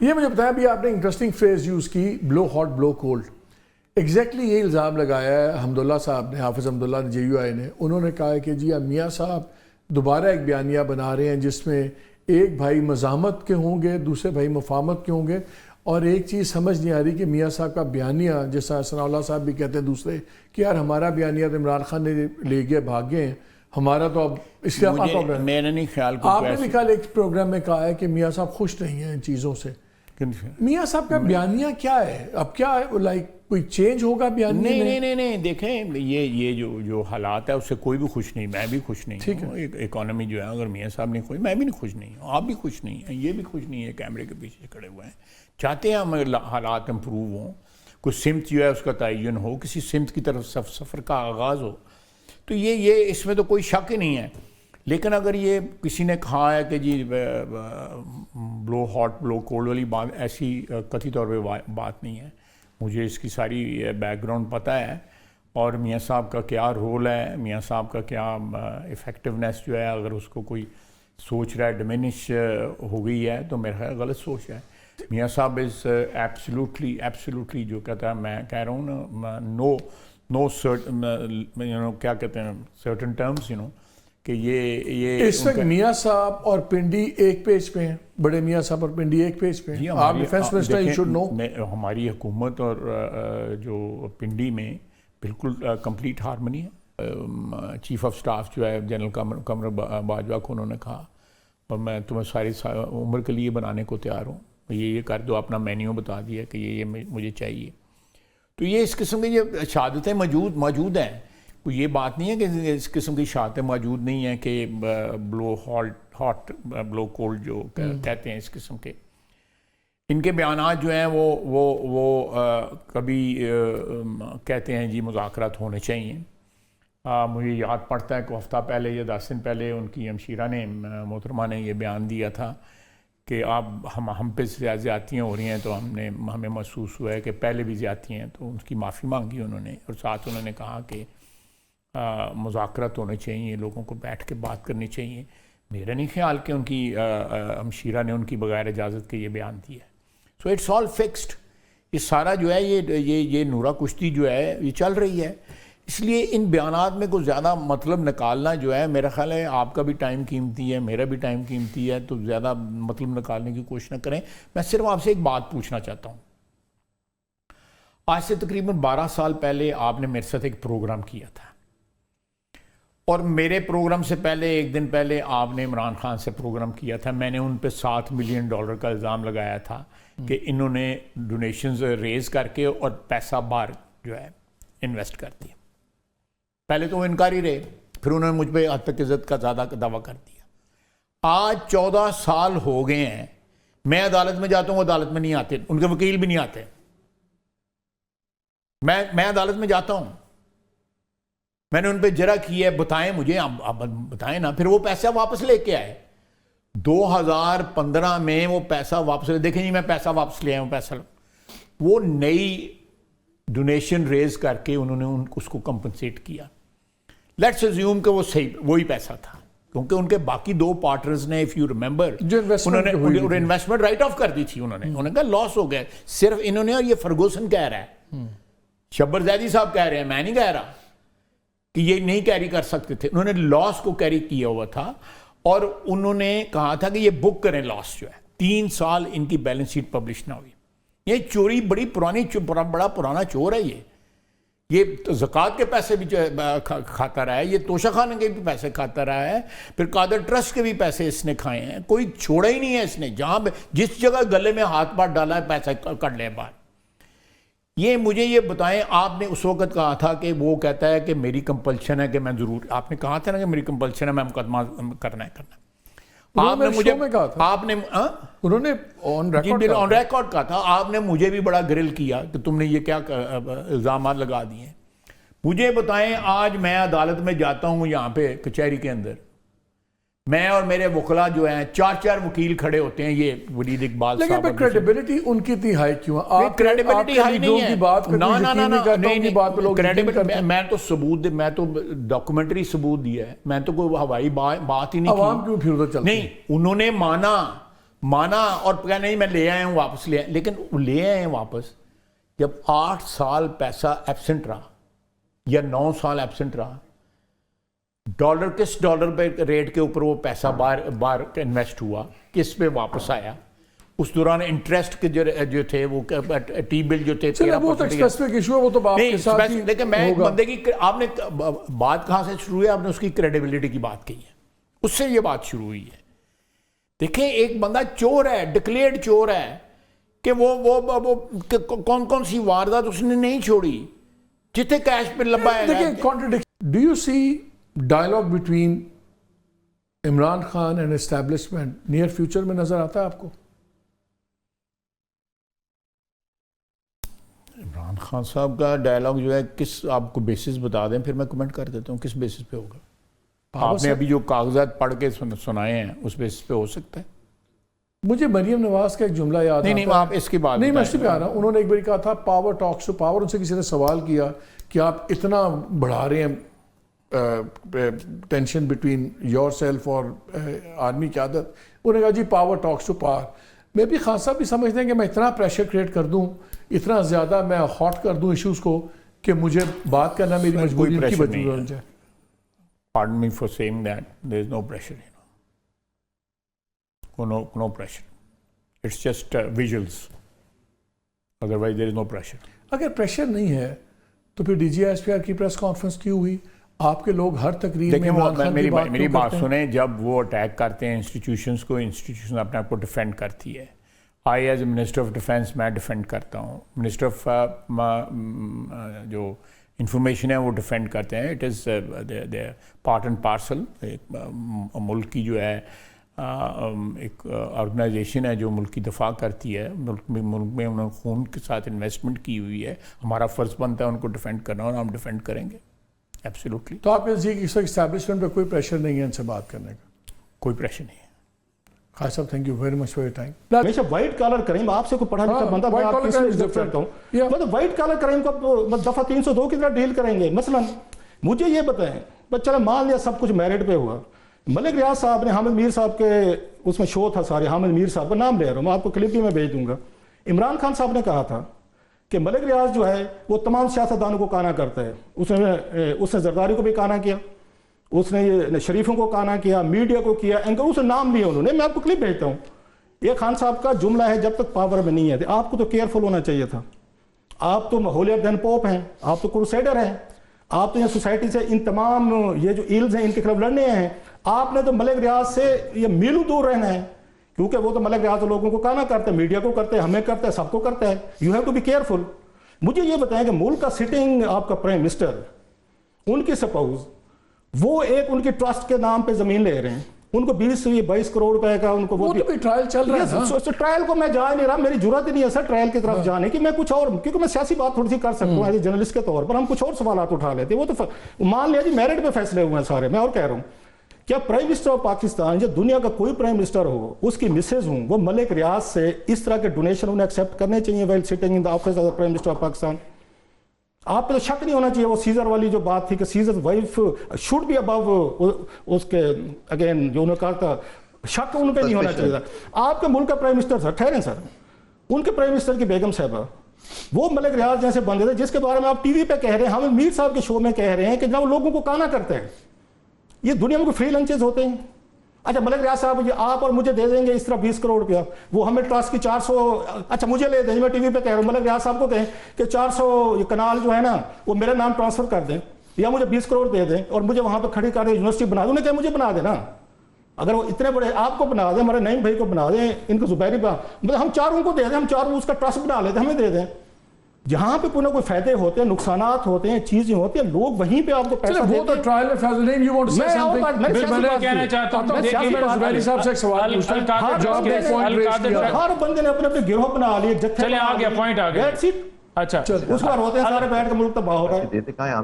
یہ مجھے بتایا بھی آپ نے انٹرسٹنگ فریز یوز کی، بلو ہاٹ بلو کولڈ. ایگزیکٹلی یہ الزام لگایا ہے حمداللہ صاحب نے، حافظ حمداللہ نے، جے یو آئی نے. انہوں نے کہا ہے کہ جی اب میاں صاحب دوبارہ ایک بیانیہ بنا رہے ہیں جس میں ایک بھائی مزاحمت کے ہوں گے، دوسرے بھائی مفاہمت کے ہوں گے، اور ایک چیز سمجھ نہیں آ رہی کہ میاں صاحب کا بیانیہ، جیسا ثناء اللہ صاحب بھی کہتے ہیں دوسرے کہ یار ہمارا بیانیہ تو عمران خان نے لے گئے بھاگ گئے ہیں، ہمارا تو اب اس کے میرا نہیں خیال آپ نے بھی کل ایک پروگرام میں کہا ہے کہ میاں صاحب خوش نہیں ہیں ان چیزوں سے. میاں صاحب کا بیانیہ کیا ہے اب؟ کیا لائک کوئی چینج ہوگا بیانیہ میں؟ نہیں دیکھیں یہ جو حالات ہے اس سے کوئی بھی خوش نہیں، میں بھی خوش نہیں ہوں. اکانومی جو ہے اگر میاں صاحب نہیں خوش، میں بھی نہیں خوش نہیں ہوں، آپ بھی خوش نہیں ہیں، یہ بھی خوش نہیں ہے، کیمرے کے پیچھے کھڑے ہوئے ہیں. چاہتے ہیں ہم حالات امپروو ہوں، کوئی سمت جو ہے اس کا تعین ہو، کسی سمت کی طرف سفر کا آغاز ہو، تو یہ اس میں تو کوئی شک ہی نہیں ہے. لیکن اگر یہ کسی نے کہا ہے کہ جی بلو ہاٹ بلو کولڈ والی بات، ایسی قطعی طور پہ بات نہیں ہے. مجھے اس کی ساری بیک گراؤنڈ پتہ ہے، اور میاں صاحب کا کیا رول ہے، میاں صاحب کا کیا افیکٹونیس جو ہے، اگر اس کو کوئی سوچ رہا ہے ڈیمینش ہو گئی ہے تو میرا خیال غلط سوچ ہے. میاں صاحب از ایبسلیوٹلی جو کہتا ہے، میں کہہ رہا ہوں نا، نو کیا کہتے ہیں سرٹن ٹرمز کہ یہ اس وقت میاں صاحب اور پنڈی ایک پیج پہ ہیں، بڑے میاں صاحب اور پنڈی ایک پیج پہ ہیں. آپ defence minister, you should know. ہماری حکومت اور جو پنڈی میں بالکل کمپلیٹ ہارمنی ہے. چیف آف سٹاف جو ہے جنرل قمر باجوہ کو انہوں نے کہا، اور میں تمہیں ساری عمر کے لیے بنانے کو تیار ہوں، یہ کر دو، اپنا مینیو بتا دیا کہ یہ مجھے چاہیے. تو یہ اس قسم کی یہ شہادتیں موجود ہیں. کوئی یہ بات نہیں ہے کہ اس قسم کی شہادتیں موجود نہیں ہیں کہ بلو ہاٹ بلو کولڈ جو کہتے ہیں اس قسم کے. ان کے بیانات جو ہیں وہ کبھی کہتے ہیں جی مذاکرات ہونے چاہیے. مجھے یاد پڑتا ہے کہ ہفتہ پہلے یا 10 دن پہلے ان کی ہمشیرہ نے، محترمہ نے، یہ بیان دیا تھا کہ آپ ہم پہ زیادتیاں ہو رہی ہیں، تو ہمیں محسوس ہوا ہے کہ پہلے بھی زیادتیاں ہیں، تو ان کی معافی مانگی انہوں نے، اور ساتھ انہوں نے کہا کہ مذاکرات ہونے چاہیے، لوگوں کو بیٹھ کے بات کرنی چاہیے. میرا نہیں خیال کہ ان کی ہمشیرہ نے ان کی بغیر اجازت کے یہ بیان دیا ہے. So it's all fixed. یہ سارا جو ہے یہ نورہ کشتی جو ہے یہ چل رہی ہے. اس لیے ان بیانات میں کوئی زیادہ مطلب نکالنا جو ہے، میرا خیال ہے آپ کا بھی ٹائم قیمتی ہے، میرا بھی ٹائم قیمتی ہے، تو زیادہ مطلب نکالنے کی کوشش نہ کریں. میں صرف آپ سے ایک بات پوچھنا چاہتا ہوں. آج سے تقریباً 12 سال پہلے آپ نے میرے ساتھ ایک پروگرام کیا تھا، اور میرے پروگرام سے پہلے ایک دن پہلے آپ نے عمران خان سے پروگرام کیا تھا. میں نے ان پہ $7 ملین کا الزام لگایا تھا کہ انہوں نے ڈونیشنز ریز کر کے اور پیسہ باہر جو ہے انویسٹ کر دیا. پہلے تو وہ انکاری رہے، پھر انہوں نے مجھ پہ حد تک عزت کا زیادہ دعویٰ کر دیا. آج 14 سال ہو گئے ہیں، میں عدالت میں جاتا ہوں، وہ عدالت میں نہیں آتے، ان کے وکیل بھی نہیں آتے. میں عدالت میں جاتا ہوں، میں نے ان پہ جرح کی ہے، بتائیں مجھے، آپ بتائیں نا. پھر وہ پیسہ واپس لے کے آئے. 2015 میں وہ پیسہ واپس لے، دیکھیں جی میں پیسہ واپس لے آیا ہوں. پیسہ وہ نئی ڈونیشن ریز کر کے انہوں نے اس کو کمپنسیٹ کیا. لیٹس ایزیوم کہ وہ صحیح وہی پیسہ تھا، کیونکہ ان کے باقی 2 پارٹنرز نے، اف یو ریمبر، انہوں نے انویسٹمنٹ رائٹ آف کر دی تھی. انہوں نے کہا لاس ہو گیا صرف انہوں نے، اور یہ فرگوسن کہہ رہا ہے، شبر زیدی صاحب کہہ رہے ہیں، میں نہیں کہہ رہا کہ یہ نہیں کیری کر سکتے تھے. انہوں نے لاس کو کیری کیا ہوا تھا، اور انہوں نے کہا تھا کہ یہ بک کریں لاس جو ہے. 3 سال ان کی بیلنس شیٹ پبلش نہ ہوئی. یہ چوری بڑا پرانا چور ہے. یہ زکوٰۃ کے پیسے بھی کھاتا رہا ہے، یہ توشہ خانے کے بھی پیسے کھاتا رہا ہے، پھر قادر ٹرسٹ کے بھی پیسے اس نے کھائے ہیں. کوئی چھوڑا ہی نہیں ہے اس نے. جہاں جس جگہ گلے میں ہاتھ پاٹ ڈالا ہے پیسہ کر لے باہر. مجھے یہ بتائیں، آپ نے اس وقت کہا تھا کہ وہ کہتا ہے کہ میری کمپلشن ہے کہ میں ضرور، آپ نے کہا تھا نا کہ میری کمپلشن ہے، میں مقدمہ کرنا ہے. آپ نے مجھے کہا تھا، آپ نے انہوں نے آن ریکارڈ کہا تھا، آپ نے مجھے بھی بڑا گرل کیا کہ تم نے یہ کیا الزامات لگا دیے. مجھے بتائیں، آج میں عدالت میں جاتا ہوں یہاں پہ کچہری کے اندر، میں اور میرے وکلا جو ہیں 4 وکیل کھڑے ہوتے ہیں. یہ ولید اقبال صاحب، لیکن کریڈیبلٹی ان کی اتنی ہائی کیوں ہے؟ آپ کریڈیبلٹی ہائی نہیں ہے. میں تو ثبوت، میں تو ڈاکومنٹری ثبوت دیا ہے، میں تو کوئی ہوائی بات ہی نہیں کی. عوام کیوں پھر ادھر چلتے نہیں، انہوں نے مانا مانا اور کہا نہیں میں لے آیا ہوں واپس لے آئے، لیکن وہ لے آئے ہیں واپس جب 8 سال پیسہ ایبسنٹ رہا یا 9 سال ایبسنٹ رہا، ڈالر کس ڈالر پہ ریٹ کے اوپر وہ پیسہ باہر انویسٹ ہوا، کس پہ واپس آیا، اس دوران انٹرسٹ کے جو تھے وہ ٹی بل جو تھے وہ تو اسپیسیفک ایشو ہے، وہ تو آپ کے ساتھ ہی لیکن میں ایک بندے کی آپ نے بات کہاں سے شروع ہے، آپ نے اس کی کریڈیبلٹی کی بات کہی ہے، اس سے یہ بات شروع ہوئی ہے۔ دیکھیں ایک بندہ چور ہے، ڈکلیئرڈ چور ہے کہ وہ کون کون سی واردات اس نے نہیں چھوڑی جتنے کیش پہ لبا ہے۔ دیکھیں contradiction, do you see dialogue between Imran Khan and establishment near future میں نظر آتا ہے آپ کو؟ عمران خان صاحب کا ڈائلاگ جو ہے کس آپ کو بیسس بتا دیں پھر میں کمنٹ کر دیتا ہوں کس بیسس پہ ہوگا۔ آپ نے ابھی جو کاغذات پڑھ کے سنائے ہیں اس بیسس پہ ہو سکتا ہے۔ مجھے مریم نواز کا ایک جملہ یاد آتا ہے، نہیں آپ اس کی بات نہیں میں اس پہ آ رہا ہوں، انہوں نے ایک بار کہا تھا پاور ٹاکس ٹو پاور، ان سے کسی نے سوال کیا کہ آپ اتنا بڑھا رہے ہیں ٹینشن بٹوین یور سیلف اور آرمی قیادت، انہوں نے کہا جی پاور ٹاکس ٹو پاور۔ میں بھی خان صاحب بھی سمجھتے ہیں کہ میں اتنا پریشر کریٹ کر دوں، اتنا زیادہ میں ہاٹ کر دوں ایشوز کو کہ مجھے بات کرنا میری مجبوری کی وجہ بن جائے۔ Pardon me for saying that there is no pressure, no pressure. It's just visuals. Otherwise there is no pressure. اگر پریشر نہیں ہے تو پھر D G S P R کی پریس کانفرنس کیوں ہوئی؟ آپ کے لوگ ہر تقریر میں میری بات سنیں، جب وہ اٹیک کرتے ہیں انسٹیٹیوشنز کو، انسٹیٹیوشن اپنے آپ کو ڈیفینڈ کرتی ہے۔ I as a minister of defence میں ڈیفینڈ کرتا ہوں، منسٹر آف جو انفارمیشن ہے وہ ڈیفینڈ کرتے ہیں۔ It is part and parcel. ملک کی جو ہے ایک آرگنائزیشن ہے جو ملک کی دفاع کرتی ہے، ملک میں انہوں نے خون کے ساتھ انویسٹمنٹ کی ہوئی ہے، ہمارا فرض بنتا ہے ان کو ڈیفینڈ کرنا اور ہم ڈیفینڈ کریں گے ایبسلیوٹلی۔ تو آپ کے نزدیک اس وقت اسٹیبلشمنٹ پہ کوئی پریشر نہیں ہے ان سے بات کرنے کا؟ کوئی پریشر نہیں ہے۔ خان صاحب thank you very much for your time. ہمیشہ وائٹ کالر کرائم، آپ سے کوئی پڑھا لکھا بندہ میں آپ کسی سے کرتا ہوں، مطلب وائٹ کالر کرائم کو دفعہ 302 کی طرح ڈیل کریں گے۔ مثلا مجھے یہ بتائیں، بس چلو مان لیا سب کچھ میرٹ پہ ہوا، ملک ریاض صاحب نے حامد میر صاحب کے اس میں شو تھا سارے، حامد میر صاحب کا نام لے رہا ہوں میں، آپ کو کلپ بھی میں بھیج دوں گا۔ عمران خان صاحب نے کہا تھا کہ ملک ریاض جو ہے وہ تمام سیاستدانوں کو کانا کرتا ہے، اس نے زرداری کو بھی کانا کیا، اس نے یہ شریفوں کو کانا کیا، میڈیا کو کیا، اینکر اس نے نام لیا انہوں نے۔ میں آپ کو کلپ بھیجتا ہوں، یہ خان صاحب کا جملہ ہے جب تک پاور میں نہیں ہے۔ آپ کو تو کیئرفل ہونا چاہیے تھا، آپ تو ہولیئر دین پوپ ہیں، آپ تو کروسیڈر ہیں، آپ تو یہ سوسائٹی سے ان تمام یہ جو ایلز ہیں ان کے خلاف لڑنے ہیں۔ آپ نے تو ملک ریاض سے یہ میلوں دور رہنا ہے، کیونکہ وہ تو ملک ریاض لوگوں کو کانا کرتا ہے، میڈیا کو کرتا ہے، ہمیں کرتا ہے، سب کو کرتا ہے۔ You have to be careful. مجھے یہ بتائیں کہ ملک کا سٹنگ آپ کا پرائم منسٹر، ان کی سپوز وہ ایک ان کی ٹرسٹ کے نام پہ زمین لے رہے ہیں، ان کو 20-22 کروڑ روپے کا ان کو وہ تو ٹرائل چل رہا ہے۔ ٹرائل کو میں جا نہیں رہا، میری جرات ہی نہیں ہے سر ٹرائل کی طرف جانے کی، میں کچھ اور، کیونکہ میں سیاسی بات تھوڑی سی کر سکتا ہوں ایز اے جرنلسٹ کے طور پر، ہم کچھ اور سوالات اٹھا لیتے ہیں۔ وہ تو مان لیا جی میرٹ پہ فیصلے ہوئے ہیں سارے۔ میں اور کہہ رہا ہوں کیا پرائم منسٹر آف پاکستان، جو دنیا کا کوئی پرائم منسٹر ہو، اس کی مسز ہوں، وہ ملک ریاض سے اس طرح کے ڈونیشن انہیں ایکسیپٹ کرنے چاہیے while sitting in the office of prime minister of Pakistan? آپ پہ تو شک نہیں ہونا چاہیے، وہ سیزر والی جو بات تھی کہ Caesar wife should be above اس کے، اگین جو انہوں نے کہا تھا، شک ان پہ نہیں ہونا چاہیے تھا۔ آپ کے ملک کا پرائم منسٹر سر، ٹھہریں سر، ان کے پرائم منسٹر کی بیگم صاحبہ، وہ ملک ریاض جیسے بندے تھے جس کے بارے میں آپ ٹی وی پہ کہہ رہے ہیں، ہم میر صاحب کے شو میں کہہ رہے ہیں کہ جب وہ لوگوں کو کانا کرتے ہیں۔ یہ دنیا میں کوئی فری لنچز ہوتے ہیں؟ اچھا ملک ریاض صاحب یہ آپ اور مجھے دے دیں گے اس طرح 20 کروڑ روپیہ، وہ ہمیں ٹرسٹ کی 400، اچھا مجھے لے دیں، میں ٹی وی پہ کہہ رہا ہوں، ملک ریاض صاحب کو کہیں کہ 400 کنال جو ہے نا وہ میرے نام ٹرانسفر کر دیں، یا مجھے 20 کروڑ دے دیں اور مجھے وہاں پہ کھڑی کر دیں، یونیورسٹی بنا دوں، انہیں کہ مجھے بنا دینا، اگر وہ اتنے بڑے آپ کو بنا دیں، ہمارے نعیم بھائی کو بنا دیں، ان کو زبیری مطلب ہم چاروں کو دے دیں، ہم چاروں اس کا ٹرسٹ بنا لیتے، ہمیں دے دیں۔ جہاں پہ کوئی نہ کوئی فائدے ہوتے ہیں، نقصانات ہوتے ہیں، چیزیں ہوتی ہیں، لوگ وہیں پہ آپ کو پیسہ دیتے ہیں۔ وہ تو ٹرائل میں فیصلہ نہیں، یو وانٹ ٹو سے سم تھنگ۔ میں کہنا چاہتا ہوں زبیری صاحب سے ایک سوال پوچھتا ہوں، جو آپ نے پوائنٹ ریز کیا، ہر بندے نے اپنے اپنے گروہ بنا لیے، جتھے چلے آ گیا پوائنٹ آ گیا۔ اچھا اس بار ہوتے ہیں سارے بیٹھ کے ملک تباہ ہو رہا ہے۔